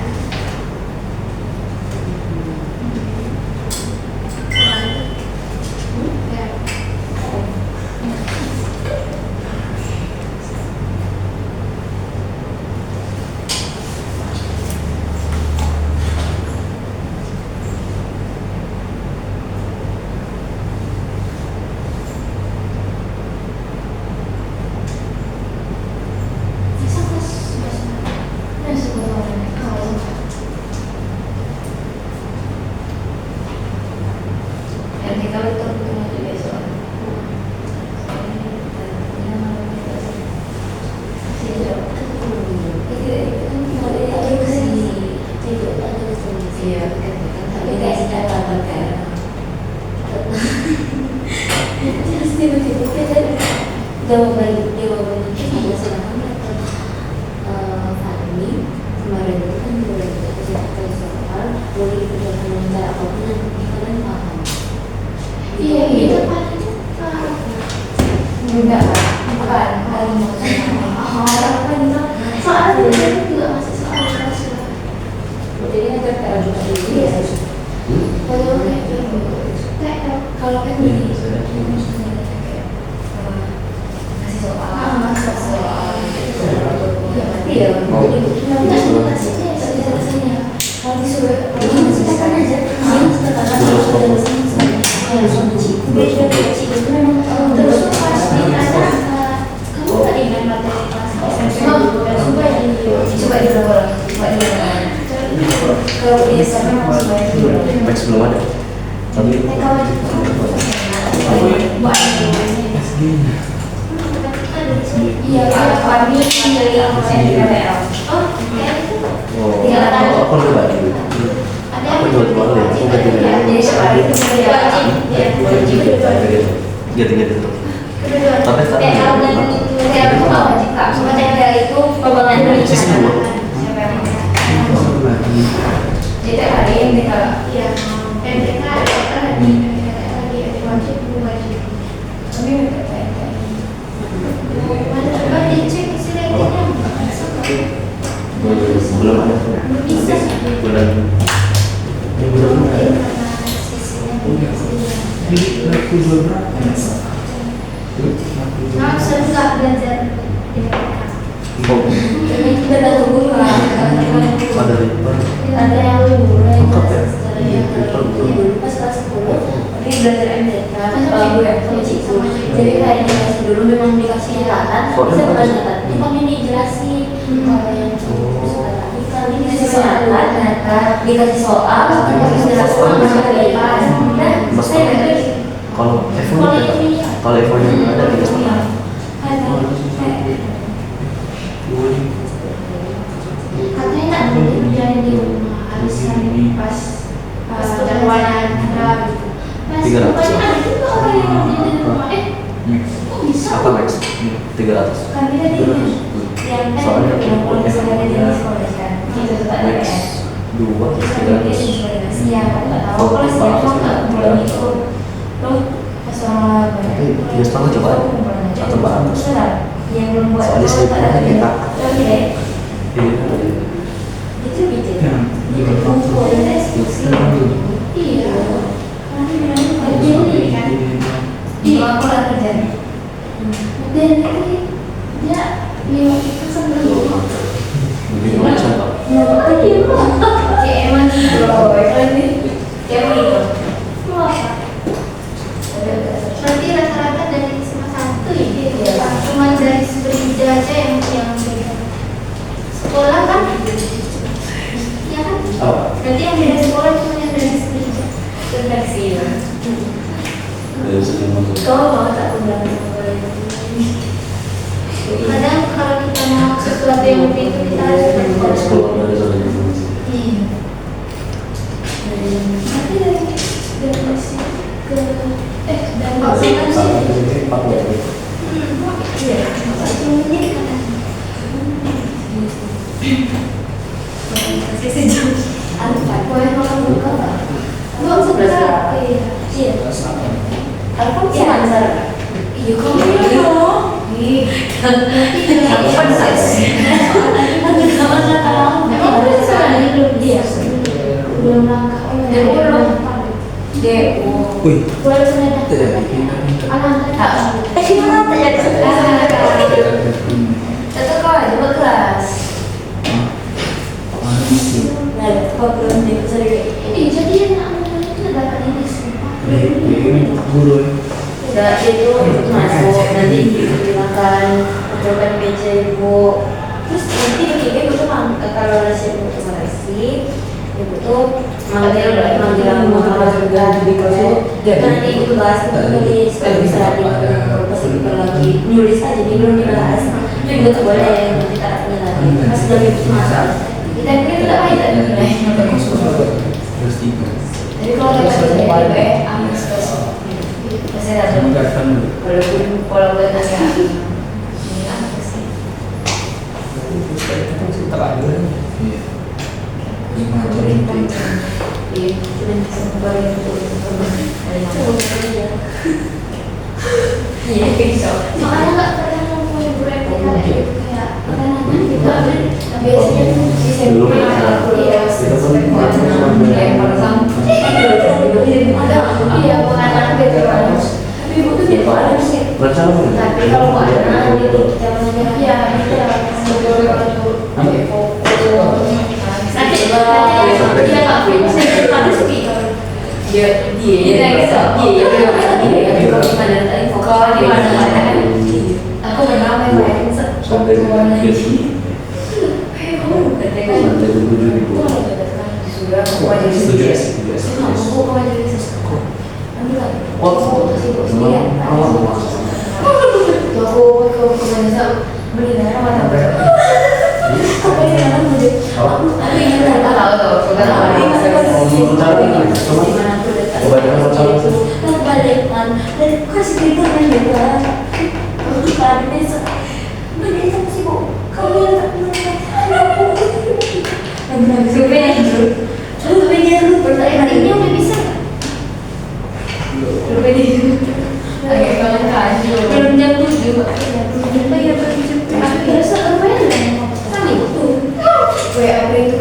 Max belum ada. Tapi Iya, kami dari NPL. Oh, aku udah bagi. Aku jual deh. Aku ganti ganti tuh. Tapi itu pembangunan jadi hari ini kita ya PNPK lagi wajib kami coba dicek isi ratingnya belum ada. bisa Belum ada. Aku jual berapa? nah sudah belajar Ini kita udah tunggu lah. Ada Ada yang mulai lengkap ya? pas kelas 10 ini belajar MDK gue sama Ciku. Jadi kayak dikasih dulu memang dikasih catatan, bisa bukan catatan. Ini dikasih soal penjelasan materi dan saya lagi Kalau kalau ini kalau iPhone ada 3,5. Katanya tak boleh berjalan di rumah, harus yang pas jadwalnya ada gitu. Mas, 300. rupanya ada juga orang yang kerja di rumah. Kok bisa? Apa Max? 300. Kami tadi yang kan Soalnya yang aku kalau misalnya punya di sekolah kan, itu juga ada Max kan. 2 Terus kan dia 300. siap, aku nggak tahu. Kalau siap mau nggak boleh ikut. Loh, pas orang Tapi 3,5 coba aja. Atau 400. Yang belum buat Soalnya itu saya nggak ada punya kita. Oke deh. Iya. Itu gitu. Itu buku dan eksekusi. Iya. Nanti bilangnya kerja ini kan. Iya, aku lah kerja. Dan ini dia itu sebelum Lebih macam Pak. kayak emang gitu loh, kan nih. Kayak begitu. Lu apa? Berarti rata-rata dari semester 1 ya? Cuma dari Seberija aja yang beda. Sekolah kan? Ya kan? Apa? Berarti yang beda sekolah cuma yang dari Seberija. Benar sih ya. Dari segi motor. Kau mau tak pulang sekolah itu? Kadang kalau kita mau sesuatu yang lebih itu kita harus bersekolah. Sekolah dari sana. Iya. Nanti dari sini ke dan maksudnya sih. Iya. Maksudnya kan. Kasih sejam. Alfa, boleh makan buka nggak? Belum sebelah. Iya. Alfa cuma Zara. Iya, kamu ya dong. Aku pantas. Aku sama tahu. Emang udah sekarang belum dia. Belum langkah. Dia belum. Dia. Wih. Boleh sudah. Anak tak. Gimana tak jadi? Satu kau aja berkelas. Nah, kau belum dicari. Ini jadi anak-anak itu dapat ini semua. Guru. udah itu masuk nanti digunakan mencoba meja ibu terus nanti ibu tuh kalau nasi ibu tuh nasi ibu tuh manggil mama juga di kelas nanti ibu bahas tulis kalau bisa pas ibu lagi nulis aja di belum dibahas ibu tuh boleh nanti taruhnya lagi pas udah ibu masuk kita kira tidak baik tadi jadi kalau kita bisa aman spesial saya ada walaupun agak ini apa sih iya bisa Soalnya nggak pernah punya bereplika kayak nanti kita biasanya tuh di Belum. iya kayak pada samping ada iya penganan gitu kan tapi ibu tuh gitu ada sih tapi kalau anak gitu kita mengajar ya iya nanti dia nggak bisa harus speaker dia kalau di mana aku pernah main Sampai lagi sudah aku aja ini udah bisa belum jam 7 tapi biasa lumayan lah sama itu WA itu